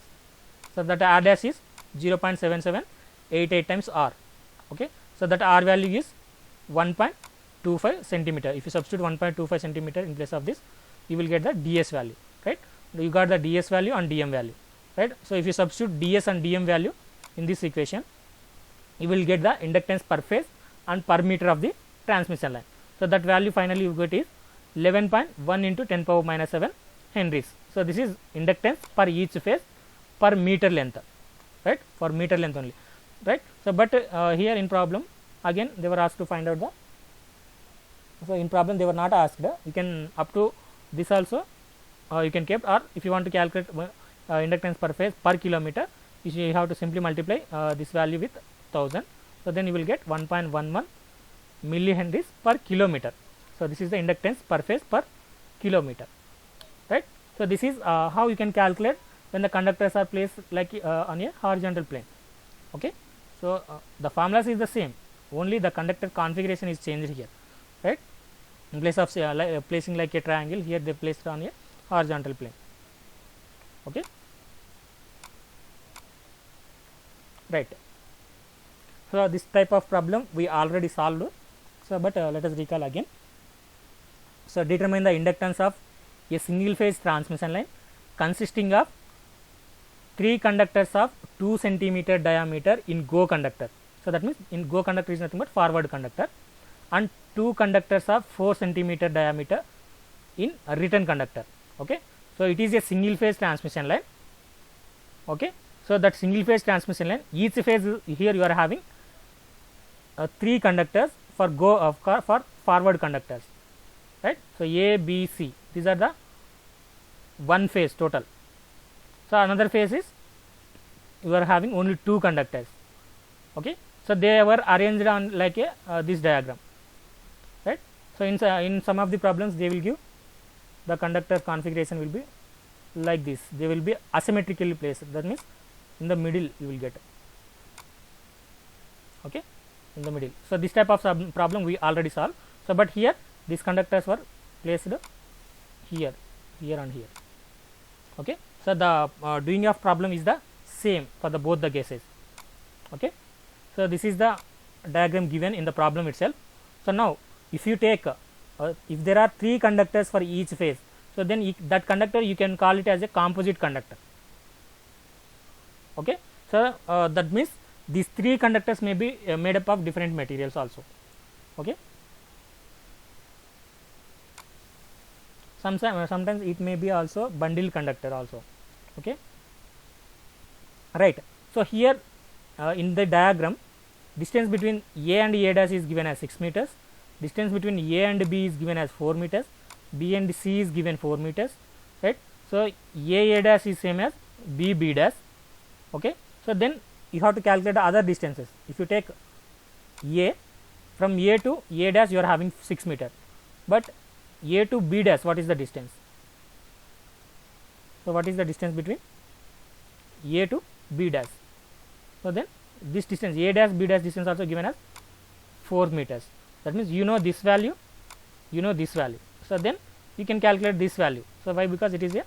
So that r dash is 0.7788 times r. Okay, so that r value is 1.25 centimeter. If you substitute 1.25 centimeter in place of this, you will get the ds value. Right, you got the ds value and dm value. Right, so if you substitute ds and dm value in this equation, you will get the inductance per phase and per meter of the transmission line. So that value finally you get is 11.1 into 10 power minus 7 henries. So this is inductance per each phase per meter length. Right, for meter length only. Right, so but here in problem again they were asked to find out the, so in problem they were not asked, you can up to this also you can keep, or if you want to calculate inductance per phase per kilometer, you have to simply multiply this value with 1000. So then you will get 1.11 millihenries per kilometer. So this is the inductance per phase per kilometer. Right, so this is how you can calculate when the conductors are placed like on a horizontal plane. Okay, so the formulas is the same, only the conductor configuration is changed here. Right, in place of placing like a triangle, here they placed on a horizontal plane. Okay, right. So this type of problem we already solved. So but let us recall again. So determine the inductance of a single phase transmission line consisting of 3 conductors of 2 centimeter diameter in GO conductor. So that means in GO conductor is nothing but forward conductor, and 2 conductors of 4 centimeter diameter in a return conductor. Okay. So it is a single phase transmission line. Okay. So that single phase transmission line, each phase here you are having 3 conductors for for forward conductors, right. So A, B, C, these are the one phase total. So another phase is you are having only 2 conductors. Okay. So they were arranged on like a this diagram, right. So in some of the problems they will give the conductor configuration will be like this, they will be asymmetrically placed, that means in the middle you will get, okay, in the middle. So this type of problem we already solved. So but here these conductors were placed here, here and here. Okay. So the doing of problem is the same for the both the cases. Okay. So this is the diagram given in the problem itself. So now if you take if there are 3 conductors for each phase, so then that conductor you can call it as a composite conductor. Okay. So that means these 3 conductors may be made up of different materials also. Okay. Sometimes it may be also bundle conductor also. Okay, right. So here in the diagram, distance between A and A dash is given as 6 meters, distance between A and B is given as 4 meters, B and C is given 4 meters, right. So A dash is same as B dash. Okay. So then you have to calculate the other distances. If you take A, from A to A dash you are having 6 meter, but A to B dash, what is the distance? So what is the distance between A to B dash? So then this distance A dash B dash distance also given as 4 meters. That means you know this value, you know this value. So then you can calculate this value. So why? Because it is a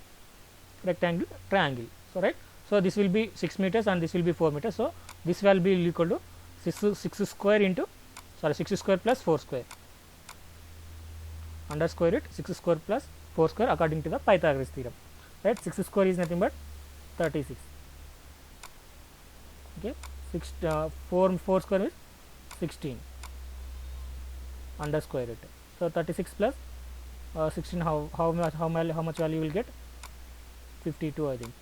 rectangle triangle. So right. So this will be 6 meters and this will be 4 meters. So this will be equal to 6 square into 6 square plus 4 square. Under square root 6 square plus 4 square according to the Pythagoras theorem. Right. 6 square is nothing but 36. Okay. 4 square is 16 under square root. So 36 plus 16, how much value you will get? 52, I think.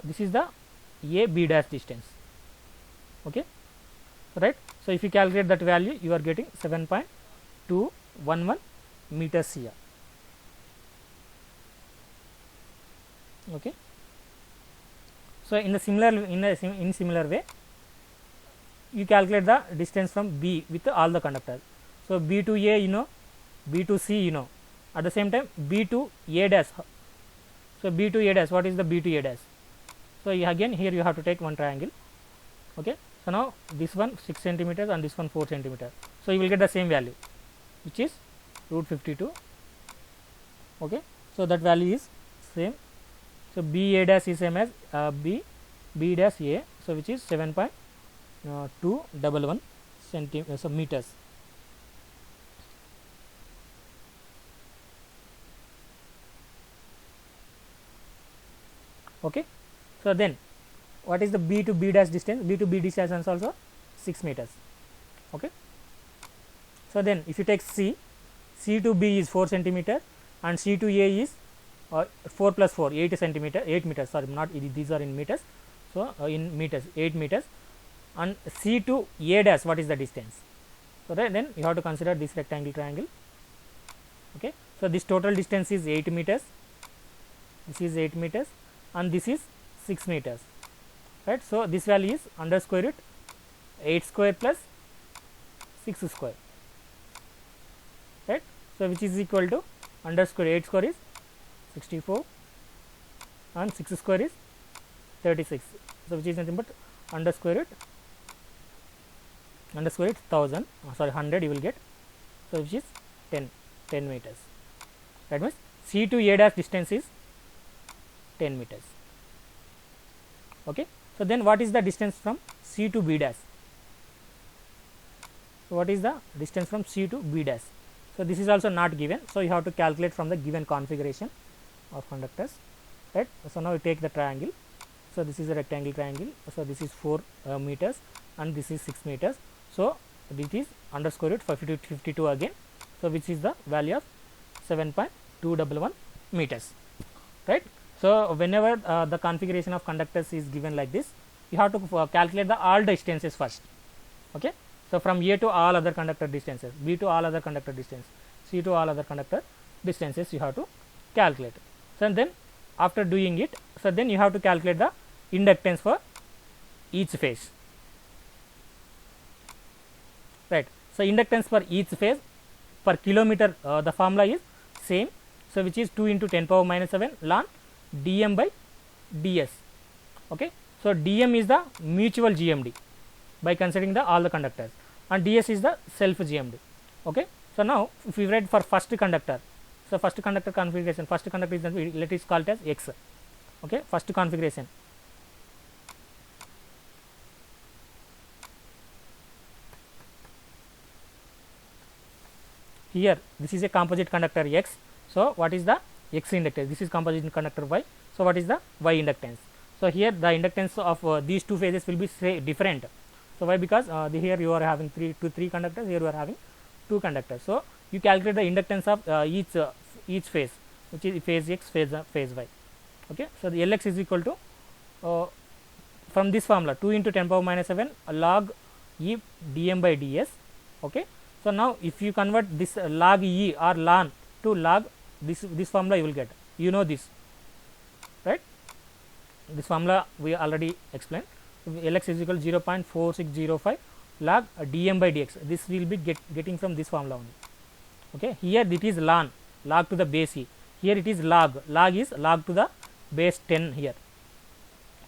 This is the A B dash distance. Okay. Right. So if you calculate that value, you are getting 7.211 meters here. Okay. So in the similar way, you calculate the distance from B with all the conductors. So B to A you know, B to C you know, at the same time B to A dash. So B to A dash, what is the B to A dash? So again here you have to take one triangle. Okay. So now this one 6 centimeters and this one 4 centimeters. So you will get the same value, which is root 52. Okay. So that value is same. So B A dash is same as B dash A. So which is 7.211 centimeters, meters. Okay. So then what is the B to B dash distance? B to B distance is also 6 meters. Okay. So then if you take C to B is 4 centimeter and C to A is 4 plus 4 8 centimeter 8 meters, sorry, not these are in meters. So in meters 8 meters, and C to A dash, what is the distance? So then you have to consider this rectangle triangle. Okay. So this total distance is 8 meters, this is 8 meters and this is 6 meters, right. So this value is under square root 8 square plus 6 square, right. So which is equal to under square 8 square is 64 and 6 square is 36. So which is nothing but under square root 1000, sorry 100 you will get. So which is 10 meters. That means C to A dash distance is 10 meters. Okay. So then what is the distance from C to B dash? So what is the distance from C to B dash? So this is also not given, so you have to calculate from the given configuration of conductors, right? So now you take the triangle. So this is a rectangle triangle. So this is 4 meters and this is 6 meters. So this is underscore root 52 again. So which is the value of 7.211 meters, right? So whenever the configuration of conductors is given like this, you have to calculate the all distances first. Okay. So from A to all other conductor distances, B to all other conductor distance, C to all other conductor distances you have to calculate. So then after doing it, so then you have to calculate the inductance for each phase, right? So inductance for each phase per kilometer, the formula is same. So which is 2 into 10 power minus 7 ln dm by ds. Okay. So dm is the mutual GMD by considering the all the conductors, and ds is the self GMD. Okay. So now if we write for first conductor, so first conductor configuration, first conductor is, let us call it as x. Okay. First configuration. Here this is a composite conductor x. So what is the x inductance? This is composite conductor y. So what is the y inductance? So here the inductance of these two phases will be different. So why? Because here you are having three conductors, here you are having 2 conductors. So you calculate the inductance of each phase, which is phase x, phase y. Okay. So the Lx is equal to from this formula 2 into 10 power minus 7 log e dm by ds. Okay. So now if you convert this log e or ln to log, this formula you will get, you know this, right? This formula we already explained. Lx is equal to 0.4605 log dm by dx. This will be getting from this formula only. Okay. Here it is ln, log to the base e. Here it is log is log to the base 10 here.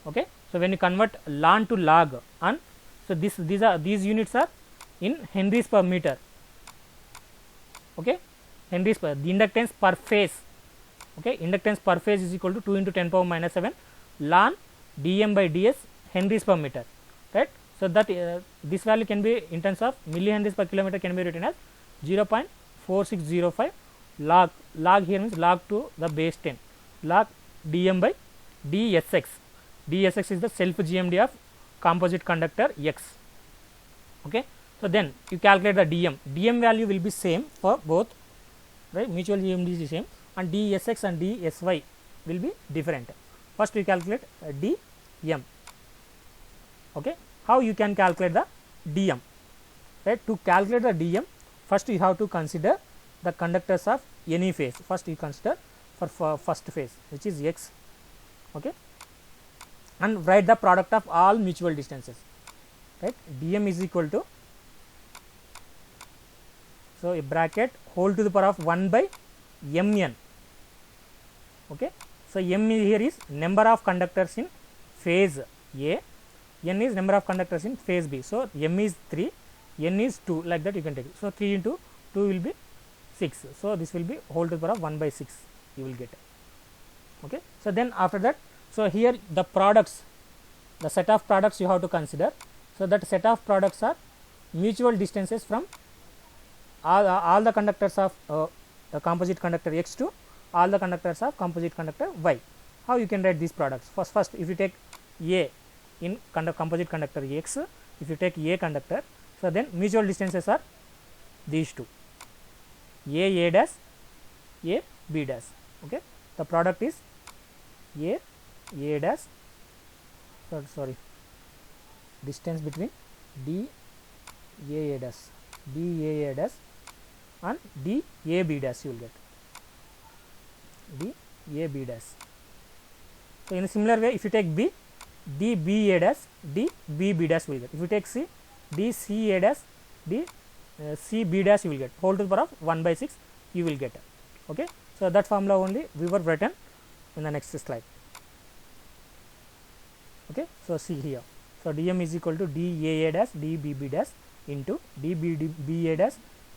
Okay. So when you convert ln to log, and so these units are in henries per meter. Okay. Henries per, the inductance per phase. Okay. Inductance per phase is equal to 2 into 10 power minus 7 ln dm by ds henries per meter, right? So that this value can be in terms of millihenries per kilometer, can be written as 0.4605 log here means log to the base 10 log dm by dsx. dsx is the self GMD of composite conductor x. Okay. So then you calculate the dm value will be same for both, right? Mutual GMD is the same, and dsx and dsy will be different. First we calculate dm. Okay. How you can calculate the dm, right? To calculate the dm, first you have to consider the conductors of any phase. First you consider for first phase, which is x. Okay. And write the product of all mutual distances, right? dm is equal to, so a bracket whole to the power of 1 by mn. Okay. So m here is number of conductors in phase A, n is number of conductors in phase B. So m is 3, n is 2, like that you can take it. So 3 into 2 will be 6. So this will be whole to the power of 1 by 6 you will get. Okay. So then after that, so here the products, the set of products you have to consider. So that set of products are mutual distances from all the conductors of the composite conductor x to all the conductors of composite conductor y. How you can write these products? First if you take A in composite conductor x, if you take A conductor, so then mutual distances are these two, A dash, A B dash. Okay. The product is A dash, sorry, distance between D A dash, D A dash and D A B dash you will get, D A B dash. So in a similar way, if you take B, D B A dash, D B B dash will get. If you take C, D C A dash, D C B dash you will get, whole to the power of 1 by 6 you will get. Okay. So that formula only we were written in the next slide. Okay. So see here, so dm is equal to d a dash d b b dash into d b a dash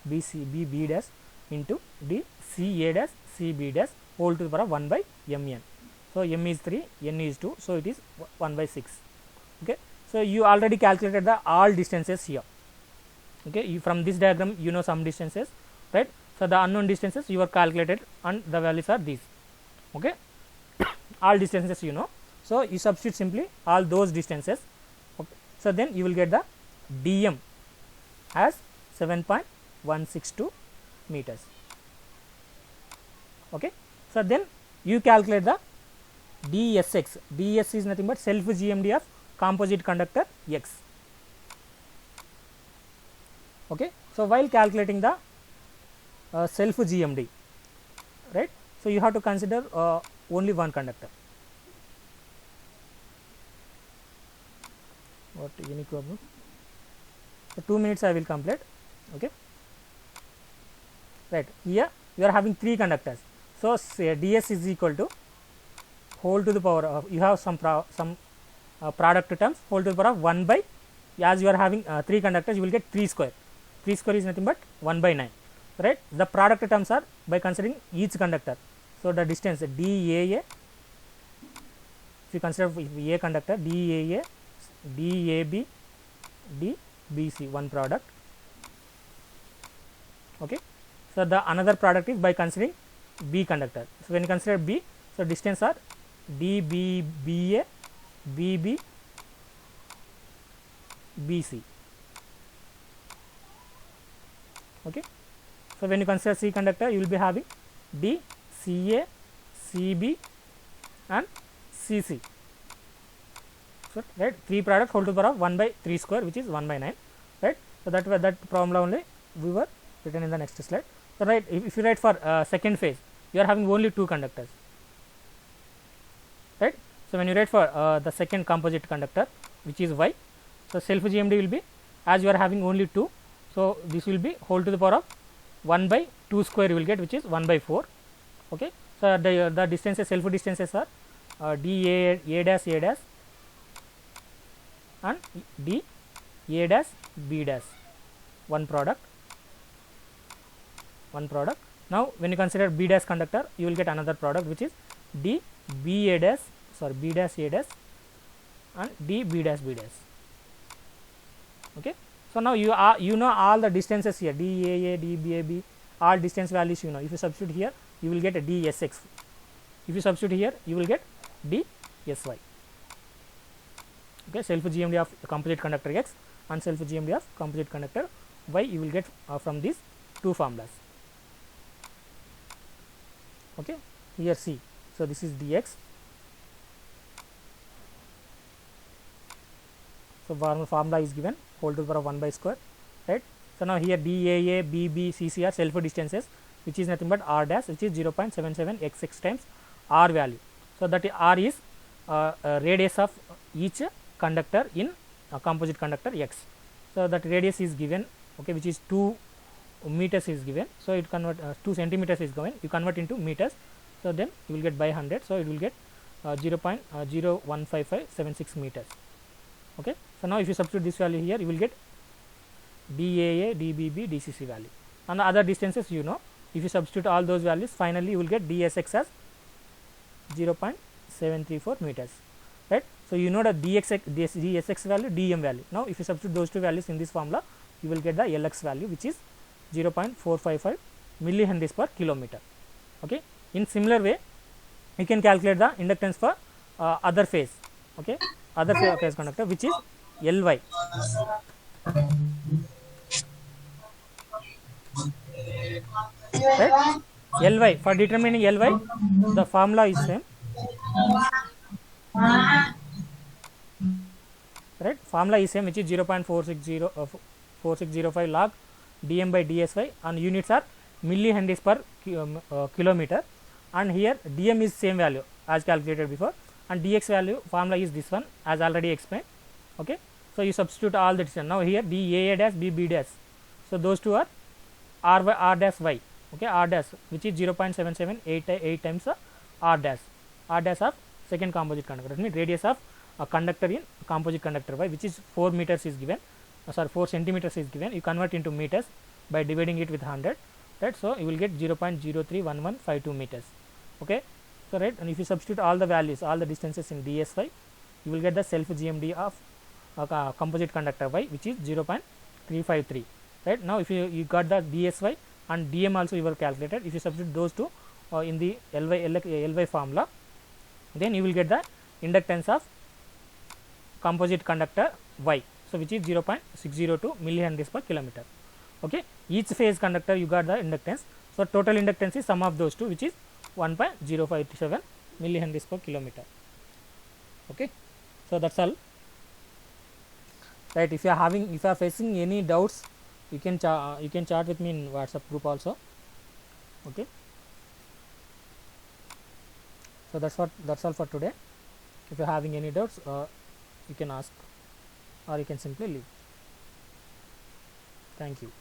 b c b b dash into d c a dash c b dash whole to the power of 1 by mn. So m is 3, n is 2, so it is 1 by 6. Okay, so you already calculated the all distances here. Okay, you, from this diagram you know some distances, right? So the unknown distances you are calculated and the values are these. Okay, all distances you know, so you substitute simply all those distances. Okay, so then you will get the dm as 7.162 meters. Okay, so then you calculate the dsx. ds is nothing but self GMD of composite conductor X. Okay, so while calculating the self GMD, right, so you have to consider only one conductor. What any problem? So 2 minutes I will complete. Okay, right, here you are having 3 conductors, so say ds is equal to whole to the power of, you have some product terms, whole to the power of 1 by, as you are having 3 conductors you will get 3 square. 3 square is nothing but 1 by 9, right? The product terms are by considering each conductor. So the distance daa, if you consider a conductor, daa, dab, dbc, one product. Okay, so the another product is by considering b conductor. So when you consider b, so distance are dbba, bb, bc. Okay, so when you consider c conductor you will be having d, ca, cb and cc. So right, 3 product whole to the power of 1 by 3 square, which is 1 by 9, right? So that formula only we were written in the next slide. So right, if you write for second phase, you are having only 2 conductors, right? So when you write for the second composite conductor, which is y, so self GMD will be, as you are having only 2, so this will be whole to the power of 1 by 2 square you will get, which is 1 by 4. Okay, so the distances, self distances are d a dash and d a dash b dash, one product. Now when you consider b dash conductor, you will get another product, which is d b a dash, sorry, b dash a dash and d b dash b dash. Okay, so now you know all the distances here, daa, dbab, all distance values you know. If you substitute here, you will get a dsx. If you substitute here, you will get dsy. Okay, self GMD of composite conductor X and self GMD of composite conductor Y you will get from these 2 formulas. Okay, here see, so this is dx. So formula is given, whole to the power of 1 by square, right? So now here daa, bb, cc are self distances, which is nothing but r dash, which is 0.77xx times r value. So that r is radius of each conductor in composite conductor X. So that radius is given, okay, which is 2 meters is given. So it convert 2 centimeters is given, you convert into meters. So then you will get by 100. So it will get 0.01556 meters. Okay, so now if you substitute this value here, you will get daa, dbb, dcc value, and the other distances you know. If you substitute all those values, finally you will get dsx as 0.734 meters, right? So you know the dsx value, dm value. Now if you substitute those 2 values in this formula, you will get the lx value, which is 0.455 millihenries per kilometer. Okay, in similar way you can calculate the inductance for other phase. Okay, other phase conductor, which is ly. Right, ly, for determining ly, the formula is same. Right, formula is same, which is 0.4605 log dm by dsy, and units are millihenries per kilometer, and here dm is same value as calculated before, and dx value formula is this one, as already explained. Okay, so you substitute all the distance. Now here daa dash, bb dash, so those 2 are r dash y. Okay, r dash, which is 0.7788 times r dash of second composite conductor. That means radius of a conductor in composite conductor Y, which is 4 meters is given, 4 centimeters is given. You convert into meters by dividing it with 100, right? So you will get 0.031152 meters. Okay, So right, and if you substitute all the values, all the distances in dsy, you will get the self GMD of composite conductor y, which is 0.353. right. Now if you got the dsy and dm also you were calculated, if you substitute those two in the ly formula, then you will get the inductance of composite conductor y, so which is 0.602 millihenries per kilometer. Okay, each phase conductor you got the inductance, so total inductance is sum of those two, which is 1.057 millihenries per kilometer. Okay, so that's all. Right, if you are facing any doubts, you can chat with me in WhatsApp group also. Okay, so that's all for today. If you are having any doubts, you can ask, or you can simply leave. Thank you.